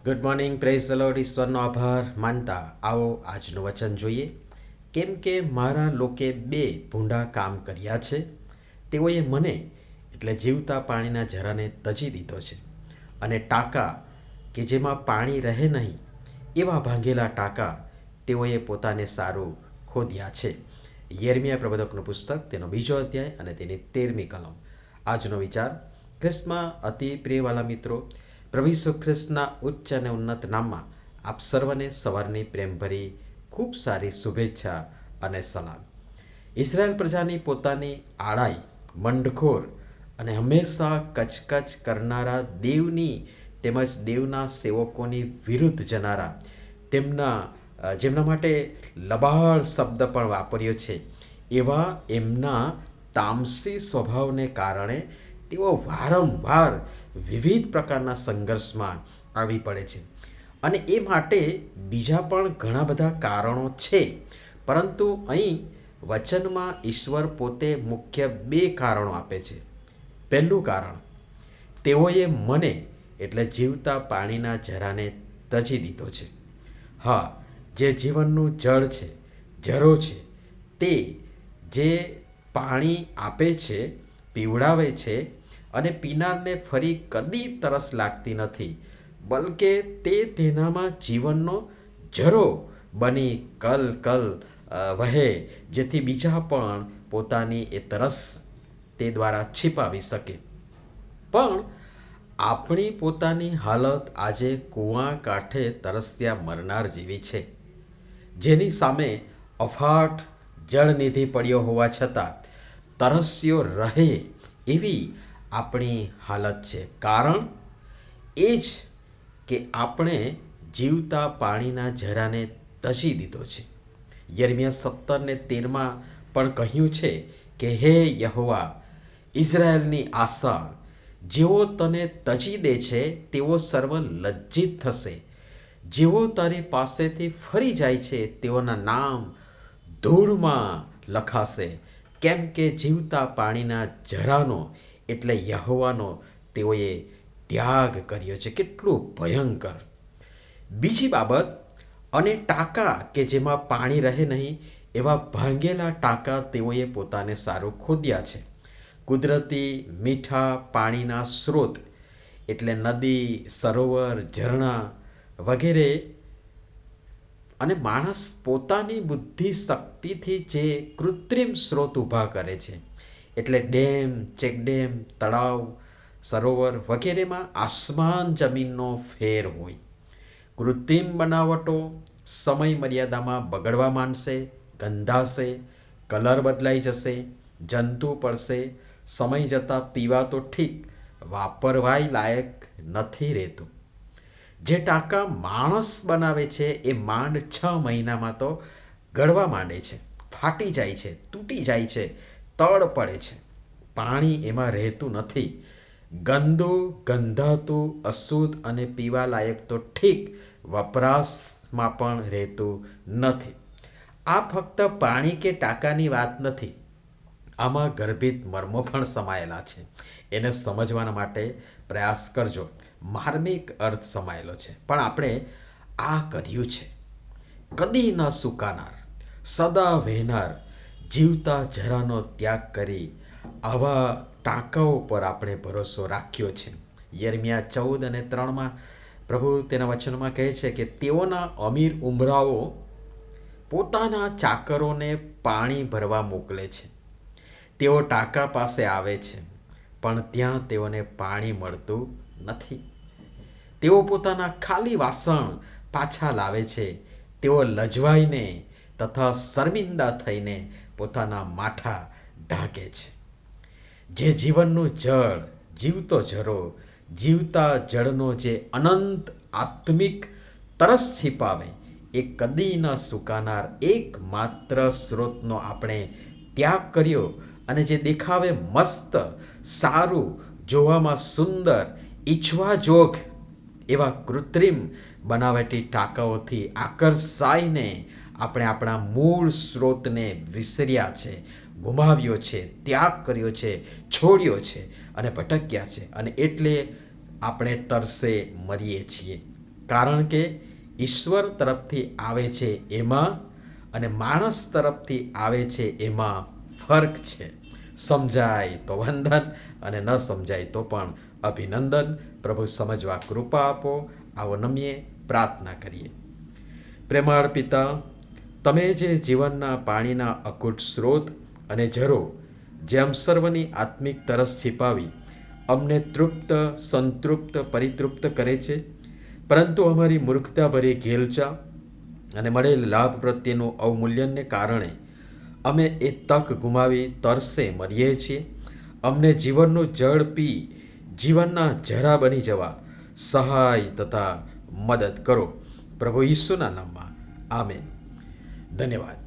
Good morning, praise the lord. ઈશ્વરનો આભાર માનતા આવો આજનું વચન જોઈએ. કેમ કે મારા લોકે બે ભૂંડા કામ કર્યા છે, તેઓએ મને એટલે જીવતા પાણીના ઝરાને તજી દીધો છે, અને ટાંકા કે જેમાં પાણી રહે નહીં એવા ભાંગેલા ટાંકા તેઓએ પોતાને સારું ખોદ્યા છે. યર્મિયા પ્રબોધકનું પુસ્તક, તેનો 2 અધ્યાય અને તેની 13મી કલમ. આજનો વિચાર. ખ્રિસ્તમાં અતિ પ્રિયવાલા મિત્રો, પ્રભુ ઈસુ ખ્રિસ્તના ઉચ્ચ અને ઉન્નત નામમાં આપ સર્વને સવારની પ્રેમભરી ખૂબ સારી શુભેચ્છા અને સલામ. ઇઝરાયલ પ્રજાની પોતાની આડાઈ, મંડખોર અને હંમેશા કચકચ કરનારા દેવની તેમજ દેવના સેવકોની વિરુદ્ધ જનારા જેમના માટે લબાળ શબ્દ પણ વાપર્યો છે, એવા એમના તામસી સ્વભાવને કારણે તેઓ વારંવાર વિવિધ પ્રકારના સંઘર્ષમાં આવી પડે છે. અને એ માટે બીજા પણ ઘણા બધા કારણો છે, પરંતુ અહીં વચનમાં ઈશ્વર પોતે મુખ્ય 2 કારણો આપે છે. પહેલું કારણ, તેઓએ મને એટલે જીવતા પાણીના ઝરાને તજી દીધો છે. હા, જે જીવનનું જળ છે, ઝરો છે, તે જે પાણી આપે છે, પીવડાવે છે, અને પીનારને ફરી કદી તરસ લાગતી નથી, બલકે તે તેનામાં જીવનનો ઝરો બની કલ કલ વહે, જેથી બીજા પણ પોતાની એ તરસ તે દ્વારા છીપાવી શકે. પણ આપણી પોતાની હાલત આજે કૂવા કાંઠે તરસ્યા મરનાર જેવી છે, જેની સામે અફાટ જળનિધિ પડ્યો હોવા છતાં તરસ્યો રહે એવી આપણી હાલત છે. કારણ એ જ કે આપણે જીવતા પાણીના ઝરાને તજી દીધો છે. યર્મિયા 17:13 પણ કહ્યું છે કે હે યહોવા, ઇઝરાયલની આશા, જેઓ તને તજી દે છે તેઓ સર્વ લજ્જિત થશે. જેઓ તારી પાસેથી ફરી જાય છે તેઓના નામ ધૂળમાં લખાશે, કેમ કે જીવતા પાણીના ઝરાનો એટલે યહોવાનો તેઓએ ત્યાગ કર્યો છે. કેટલું ભયંકર! બીજી બાબત, અને ટાંકા કે જેમાં પાણી રહે નહીં એવા ભાંગેલા ટાંકા તેઓએ પોતાને સારું ખોદ્યા છે. કુદરતી મીઠા પાણીના સ્ત્રોત એટલે નદી, સરોવર, ઝરણા વગેરે, અને માણસ પોતાની બુદ્ધિ શક્તિથી જે કૃત્રિમ સ્ત્રોત ઊભા કરે છે, એટલે ડેમ, ચેકડેમ, તળાવ, સરોવર વગેરેમાં આસમાન જમીનનો ફેર હોય. કૃત્રિમ બનાવટો સમય મર્યાદામાં બગડવા માંડશે, ગંધાશે, કલર બદલાઈ જશે, જંતુ પડશે, સમય જતાં પીવા તો ઠીક, વાપરવાય લાયક નથી રહેતું. જે ટાંકા માણસ બનાવે છે એ માંડ 6 મહિનામાં તો ગળવા માંડે છે, ફાટી જાય છે, તૂટી જાય છે, તડ પડે છે. પાણી એમાં રહેતું નથી. ગંદુ, ગંધાતું, અશુદ્ધ અને પીવા લાયક તો ઠીક, વપરાશમાં પણ રહેતું નથી. આ ફક્ત પાણી કે ટાંકાની વાત નથી, આમાં ગર્ભિત મર્મો પણ સમાયેલા છે. એને સમજવાના માટે પ્રયાસ કરજો. માર્મિક અર્થ સમાયેલો છે. પણ આપણે આ કર્યું છે. કદી ન સુકાનાર, સદા વહેનાર જીવતા ઝરાનો ત્યાગ કરી આવા ટાંકાઓ પર આપણે ભરોસો રાખ્યો છે. યર્મિયા 14:3 પ્રભુ તેના વચનમાં કહે છે કે તેઓના અમીર ઉમરાઓ પોતાના ચાકરોને પાણી ભરવા મોકલે છે. તેઓ ટાંકા પાસે આવે છે, પણ ત્યાં તેઓને પાણી મળતું નથી. તેઓ પોતાના ખાલી વાસણ પાછા લાવે છે. તેઓ લજવાઈને તથા શર્મિંદા થઈને પોતાના માથા ઢાંકે છે. જે જીવનનું જળ, જીવતો ઝરો, જીવતા જળનો જે અનંત આત્મિક તરસ છીપાવે, એ કદી ન સુકાનાર એકમાત્ર સ્ત્રોતનો આપણે ત્યાગ કર્યો, અને જે દેખાવે મસ્ત, સારું, જોવામાં સુંદર, ઈચ્છવા જોગ એવા કૃત્રિમ બનાવટી ટાંકાઓથી આકર્ષાઈને આપણે આપણા મૂળ સ્ત્રોતને વિસર્યા છે, ગુમાવ્યો છે, ત્યાગ કર્યો છે, છોડ્યો છે અને ભટક્યા છે. અને એટલે આપણે તરસે મરીએ છીએ. કારણ કે ઈશ્વર તરફથી આવે છે એમાં અને માણસ તરફથી આવે છે એમાં ફર્ક છે. સમજાય તો વંદન અને ન સમજાય તો પણ અભિનંદન. પ્રભુ સમજવા કૃપા આપો. આવો નમીએ પ્રાર્થના કરીએ. પ્રેમાળ પિતા, તમે જે જીવનના પાણીના અકૂટ સ્ત્રોત અને ઝરો જેમ સર્વની આત્મિક તરસ छिપાવી અમને તૃપ્ત, સંતૃપ્ત, પરિતૃપ્ત કરે છે, પરંતુ અમારી મૂર્ખતાભરી ઘેલચા અને મળેલ લાભ પ્રત્યેનું અવમૂલ્યનને કારણે અમે એ તક ગુમાવી તરસે મરીએ છીએ. અમને જીવનનું જળ પી જીવનના ઝરા બની જવા સહાય તથા મદદ કરો. પ્રભુ ઈસુના નામમાં આમેન. ધન્યવાદ.